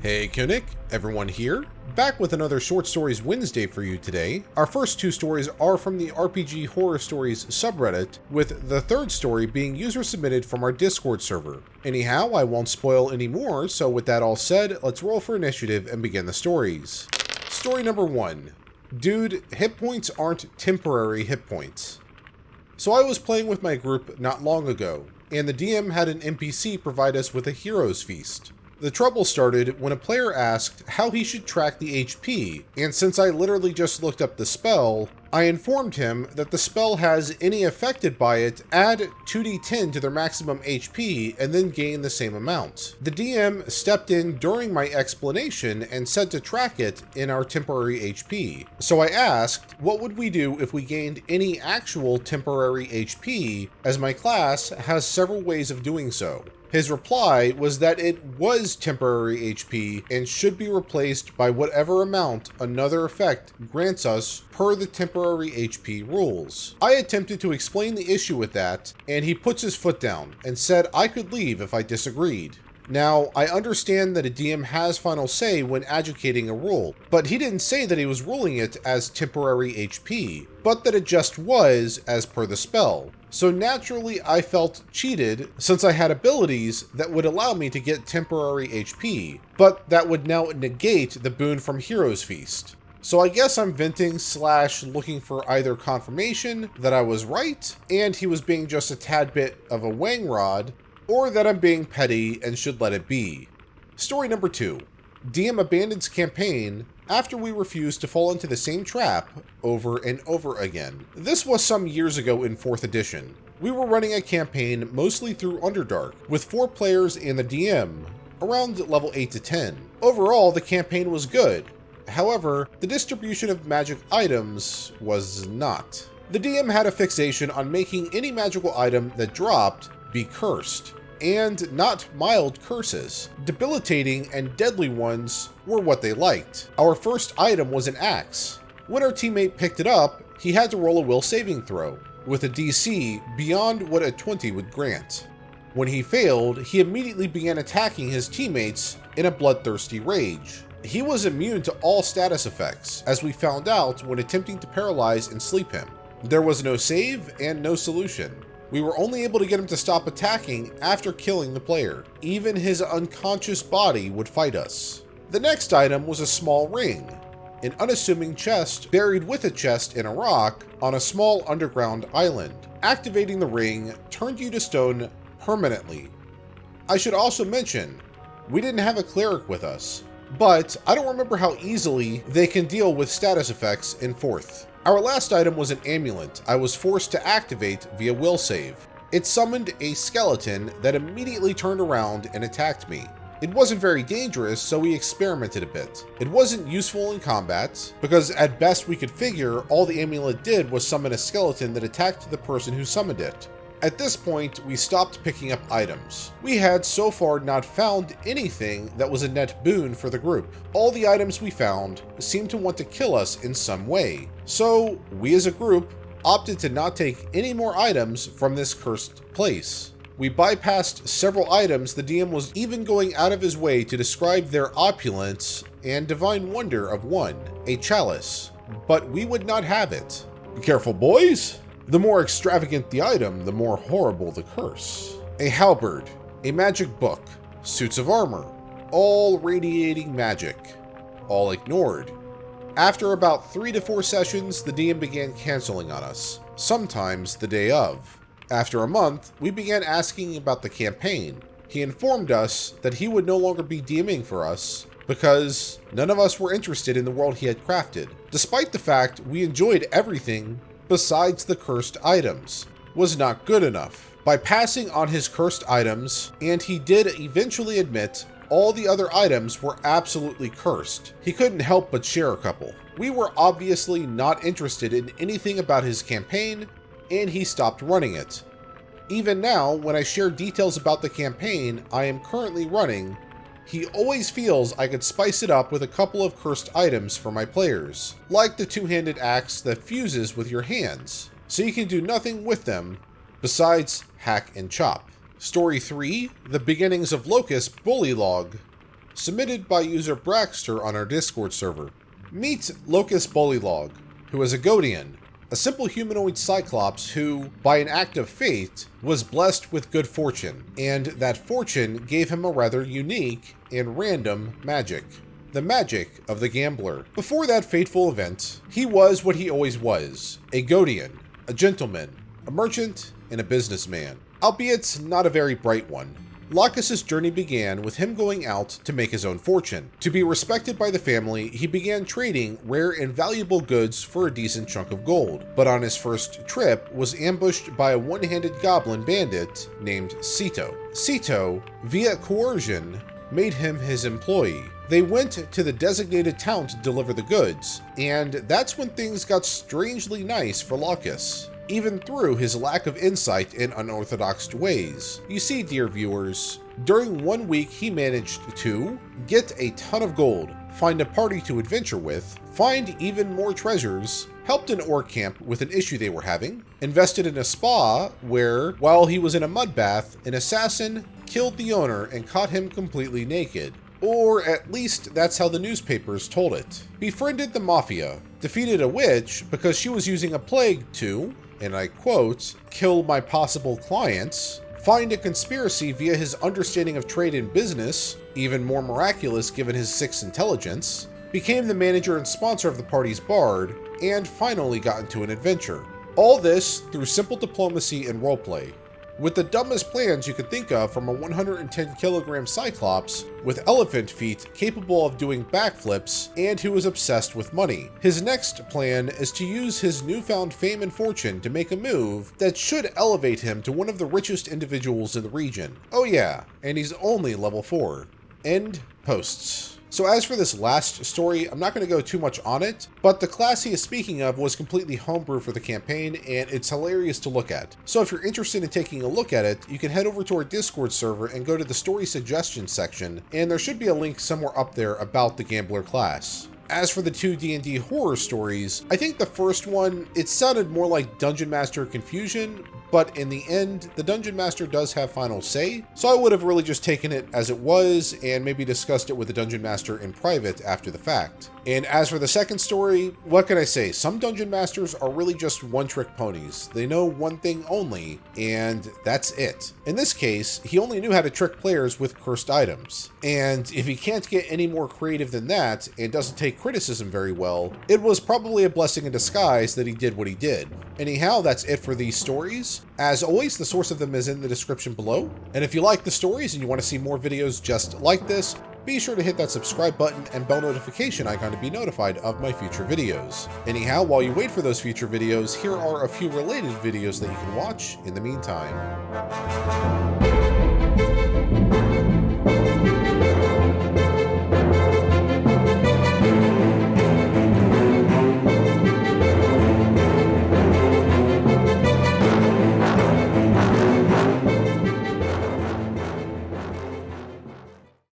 Hey Koenig, everyone here, back with another Short Stories Wednesday for you today. Our first two stories are from the RPG Horror Stories subreddit, with the third story being user submitted from our Discord server. Anyhow, I won't spoil any more, so with that all said, let's roll for initiative and begin the stories. Story number 1. Dude, hit points aren't temporary hit points. So I was playing with my group not long ago, and the DM had an NPC provide us with a hero's feast. The trouble started when a player asked how he should track the HP, and since I literally just looked up the spell, I informed him that the spell has any affected by it add 2d10 to their maximum HP and then gain the same amount. The DM stepped in during my explanation and said to track it in our temporary HP. So I asked, what would we do if we gained any actual temporary HP, as my class has several ways of doing so. His reply was that it was temporary HP and should be replaced by whatever amount another effect grants us per the temporary HP rules. I attempted to explain the issue with that, and he puts his foot down and said I could leave if I disagreed. Now, I understand that a DM has final say when adjudicating a rule, but he didn't say that he was ruling it as temporary HP, but that it just was as per the spell. So naturally I felt cheated since I had abilities that would allow me to get temporary HP, but that would now negate the boon from Hero's Feast. So I guess I'm venting / looking for either confirmation that I was right and he was being just a tad bit of a wang rod, or that I'm being petty and should let it be. Story number 2. DM abandons campaign after we refuse to fall into the same trap over and over again. This was some years ago in 4th edition. We were running a campaign mostly through Underdark, with 4 players and the DM, around level 8 to 10. Overall, the campaign was good. However, the distribution of magic items was not. The DM had a fixation on making any magical item that dropped be cursed, and not mild curses. Debilitating and deadly ones were what they liked. Our first item was an axe. When our teammate picked it up, he had to roll a will saving throw, with a DC beyond what a 20 would grant. When he failed, he immediately began attacking his teammates in a bloodthirsty rage. He was immune to all status effects, as we found out when attempting to paralyze and sleep him. There was no save and no solution. We were only able to get him to stop attacking after killing the player. Even his unconscious body would fight us. The next item was a small ring, an unassuming chest buried with a chest in a rock on a small underground island. Activating the ring turned you to stone permanently. I should also mention, we didn't have a cleric with us, but I don't remember how easily they can deal with status effects in 4th. Our last item was an amulet I was forced to activate via will save. It summoned a skeleton that immediately turned around and attacked me. It wasn't very dangerous, so we experimented a bit. It wasn't useful in combat, because at best we could figure all the amulet did was summon a skeleton that attacked the person who summoned it. At this point, we stopped picking up items. We had so far not found anything that was a net boon for the group. All the items we found seemed to want to kill us in some way. So, we as a group opted to not take any more items from this cursed place. We bypassed several items the DM was even going out of his way to describe their opulence and divine wonder of one, a chalice, but we would not have it. Be careful, boys! The more extravagant the item, the more horrible the curse. A halberd, a magic book, suits of armor, all radiating magic, all ignored. After about 3 to 4 sessions, the DM began canceling on us, sometimes the day of. After a month, we began asking about the campaign. He informed us that he would no longer be DMing for us because none of us were interested in the world he had crafted, despite the fact we enjoyed everything besides the cursed items, was not good enough. By passing on his cursed items, and he did eventually admit all the other items were absolutely cursed, he couldn't help but share a couple. We were obviously not interested in anything about his campaign, and he stopped running it. Even now, when I share details about the campaign I am currently running, he always feels I could spice it up with a couple of cursed items for my players, like the two-handed axe that fuses with your hands, so you can do nothing with them besides hack and chop. Story 3, The Beginnings of Lockus, Bulilug. submitted by user Braxter on our Discord server. Meet Lockus Bulilug, who is a Godian, a simple humanoid cyclops who, by an act of fate, was blessed with good fortune, and that fortune gave him a rather unique and random magic. The magic of the gambler. Before that fateful event, he was what he always was, a Godian, a gentleman, a merchant, and a businessman, albeit not a very bright one. Lockus's journey began with him going out to make his own fortune. To be respected by the family, he began trading rare and valuable goods for a decent chunk of gold. But on his first trip, was ambushed by a one-handed goblin bandit named Cito. Cito, via coercion, made him his employee. They went to the designated town to deliver the goods, and that's when things got strangely nice for Lockus, even through his lack of insight in unorthodox ways. You see, dear viewers, during 1 week he managed to get a ton of gold, find a party to adventure with, find even more treasures, helped an orc camp with an issue they were having, invested in a spa where, while he was in a mud bath, an assassin killed the owner and caught him completely naked. Or at least that's how the newspapers told it. Befriended the mafia, defeated a witch because she was using a plague to, and I quote, kill my possible clients, find a conspiracy via his understanding of trade and business, even more miraculous given his 6 intelligence, became the manager and sponsor of the party's bard, and finally got into an adventure. All this through simple diplomacy and roleplay, with the dumbest plans you could think of from a 110 kilogram cyclops with elephant feet capable of doing backflips and who is obsessed with money. His next plan is to use his newfound fame and fortune to make a move that should elevate him to one of the richest individuals in the region. Oh yeah, and he's only level 4. End posts. So as for this last story, I'm not going to go too much on it, but the class he is speaking of was completely homebrew for the campaign, and it's hilarious to look at. So if you're interested in taking a look at it, you can head over to our Discord server and go to the story suggestions section, and there should be a link somewhere up there about the Gambler class. As for the 2 D&D horror stories, I think the first one, it sounded more like Dungeon Master Confusion, but in the end, the Dungeon Master does have final say, so I would have really just taken it as it was and maybe discussed it with the Dungeon Master in private after the fact. And as for the second story, what can I say? Some Dungeon Masters are really just one-trick ponies. They know one thing only, and that's it. In this case, he only knew how to trick players with cursed items. And if he can't get any more creative than that, and doesn't take criticism very well, it was probably a blessing in disguise that he did what he did. Anyhow, that's it for these stories. As always, the source of them is in the description below. And if you like the stories and you want to see more videos just like this, be sure to hit that subscribe button and bell notification icon to be notified of my future videos. Anyhow, while you wait for those future videos, here are a few related videos that you can watch in the meantime.